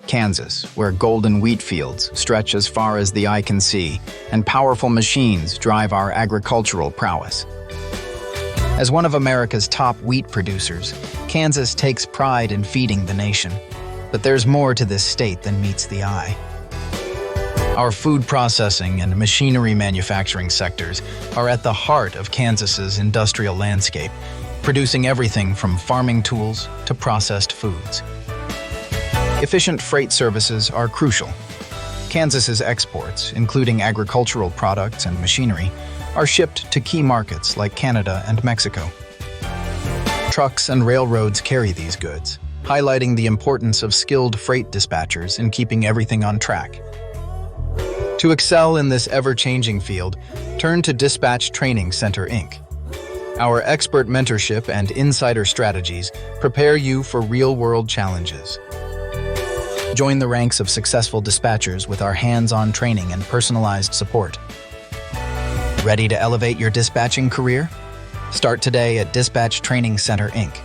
Kansas, where golden wheat fields stretch as far as the eye can see, and powerful machines drive our agricultural prowess. As one of America's top wheat producers, Kansas takes pride in feeding the nation. But there's more to this state than meets the eye. Our food processing and machinery manufacturing sectors are at the heart of Kansas's industrial landscape, producing everything from farming tools to processed foods. Efficient freight services are crucial. Kansas's exports, including agricultural products and machinery, are shipped to key markets like Canada and Mexico. Trucks and railroads carry these goods, highlighting the importance of skilled freight dispatchers in keeping everything on track. To excel in this ever-changing field, turn to Dispatch Training Center, Inc. Our expert mentorship and insider strategies prepare you for real-world challenges. Join the ranks of successful dispatchers with our hands-on training and personalized support. Ready to elevate your dispatching career? Start today at Dispatch Training Center, Inc.